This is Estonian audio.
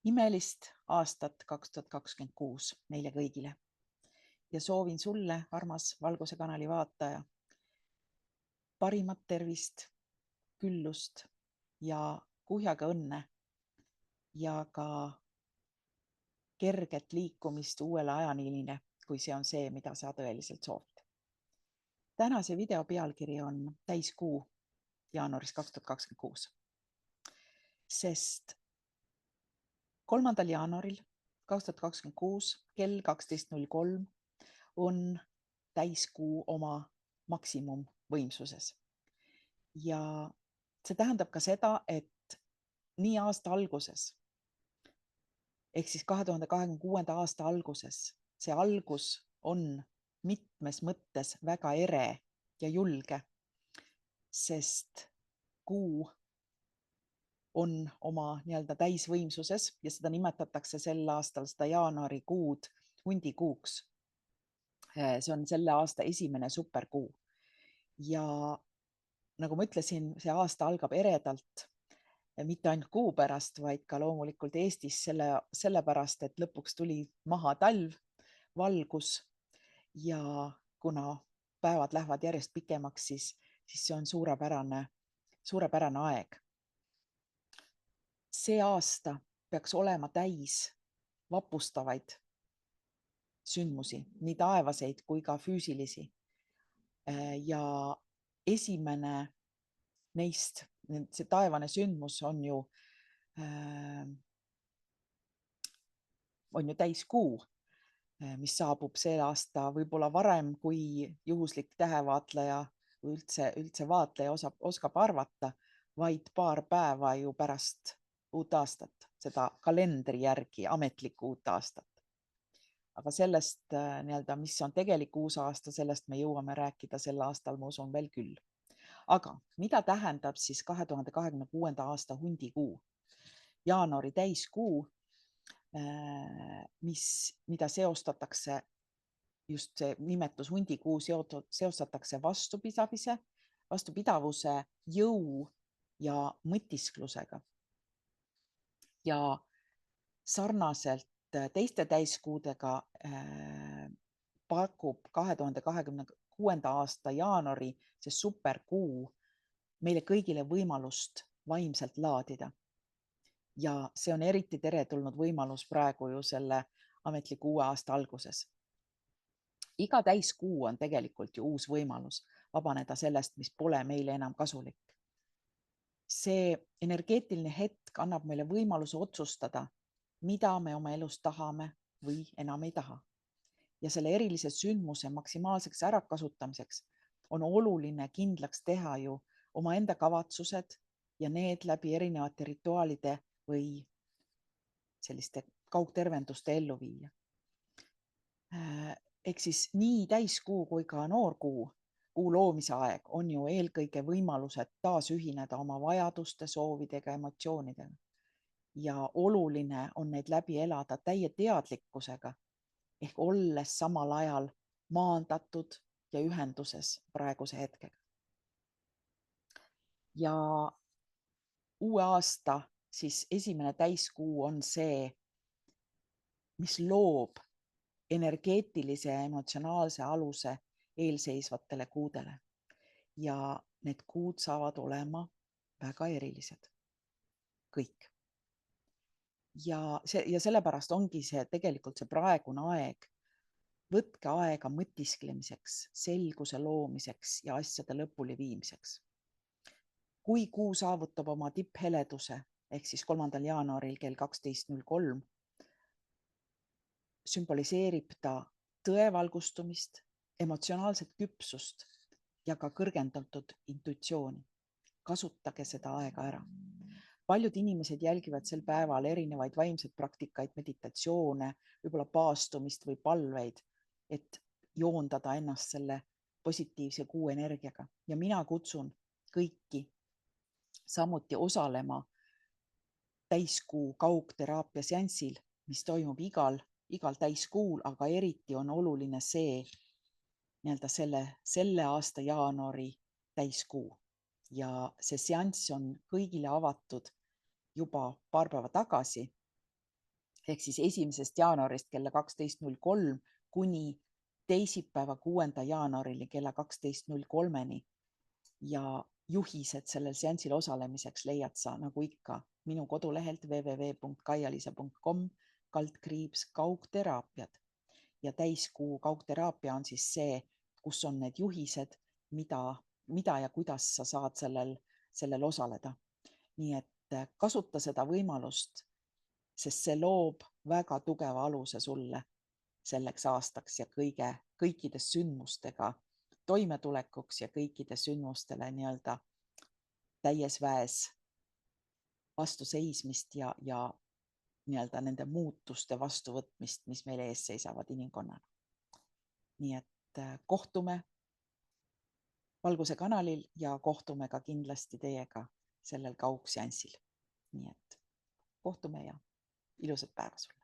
Imelist aastat 2026 meile kõigile ja soovin sulle, armas Valguse kanali vaataja, parimat tervist, küllust ja kuhjaga õnne ja ka kerget liikumist uuele ajaniilile, kui see on see, mida sa tõeliselt soovid. Tänase video pealkiri on täiskuu jaanuaris 2026, sest 3. jaanuaril 2026 kell 12.03 on täiskuu oma maksimumvõimsuses. Ja see tähendab ka seda, et nii aasta alguses, ehk siis 2026. aasta alguses, see algus on mitmes mõttes väga ere ja julge, sest kuu on oma nii-öelda täisvõimsuses ja seda nimetatakse sel aastal, seda jaanuarikuud, hundikuuks. See on selle aasta esimene superkuu. Ja nagu ma ütlesin, see aasta algab eredalt, mitte ainult kuu pärast, vaid ka loomulikult Eestis sellepärast, et lõpuks tuli maha talv, valgus ja kuna päevad lähevad järjest pikemaks, siis see on suurepärane aeg. See aasta peaks olema täis vapustavaid sündmusi, nii taevaseid kui ka füüsilisi. Ja esimene neist, see taevane sündmus on ju täiskuu, mis saabub see aasta võib-olla varem, kui juhuslik tähevaatleja või üldse vaatleja oskab arvata, vaid paar päeva ju pärast uut aastat, seda kalendri järgi ametlikku uut aastat. Aga sellest, mis on tegelik uus aasta, sellest me jõuame rääkida sel aastal, ma usun veel küll. Aga mida tähendab siis 2026. aasta hundikuu? Jaanuari täiskuu, mida seostatakse, just see nimetus hundikuu seostatakse vastupidavuse, jõu ja mõtisklusega. Ja sarnaselt teiste täiskuudega pakub 2026. aasta jaanuari, see superkuu, meile kõigile võimalust vaimselt laadida. Ja see on eriti teretulnud võimalus praegu ju selle ametliku uue aasta alguses. Iga täiskuu on tegelikult ju uus võimalus vabaneda sellest, mis pole meile enam kasulik. See energeetiline hetk annab meile võimaluse otsustada, mida me oma elus tahame või enam ei taha. Ja selle erilise sündmuse maksimaalseks ärakasutamiseks on oluline kindlaks teha ju omaenda kavatsused ja need läbi erinevate rituaalide või selliste kaugtervenduste ellu viia. Ehk siis nii täiskuu kui ka noorkuu, kuu loomise aeg on ju eelkõige võimalused taas ühineda oma vajaduste, soovidega, emotsioonidega. Ja oluline on neid läbi elada täie teadlikkusega, ehk olles samal ajal maandatud ja ühenduses praeguse hetkega. Ja uue aasta siis esimene täiskuu on see, mis loob energeetilise ja emotsionaalse aluse eelseisvatele kuudele. Ja need kuud saavad olema väga erilised. Kõik. Ja sellepärast ongi see tegelikult see praegune aeg. Võtke aega mõtisklemiseks, selguse loomiseks ja asjade lõpuli viimiseks. Kui kuu saavutab oma tippheleduse, ehk siis 3. jaanuaril kell 12.03, sümboliseerib ta tõevalgustumist, emotsionaalset küpsust ja ka kõrgendatud intuitsiooni. Kasutage seda aega ära. Paljud inimesed jälgivad sel päeval erinevaid vaimseid praktikaid, meditatsioone, võib-olla paastumist või palveid, et joondada ennast selle positiivse kuu energiaga. Ja mina kutsun kõiki samuti osalema täiskuu kaugteraapia seanssil, mis toimub igal täiskuul, aga eriti on oluline see selle aasta jaanuari täiskuu. Ja see seanss on kõigile avatud juba paar päeva tagasi ehk siis 1. jaanuarist kella 12.03 kuni teisipäeva 6. jaanuarini kella 12.03 ja juhised sellel seansil osalemiseks leiad sa nagu ikka minu kodulehelt www.kaialisa.com/kaugteraapiad ja täiskuu kaugteraapia on siis see, kus on need juhised, mida ja kuidas sa saad sellel osaleda. Nii et kasuta seda võimalust, sest see loob väga tugeva aluse sulle selleks aastaks ja kõikide sündmustega toimetulekuks ja kõikide sündmustele nii-öelda täies väes vastu seismist ja nii-öelda nende muutuste vastuvõtmist, mis meil ees seisavad inimkonnana. Nii et kohtume Valguse kanalil ja kohtume ka kindlasti teiega sellel kaugseansil. Nii et kohtume ja ilusat päeva sulle.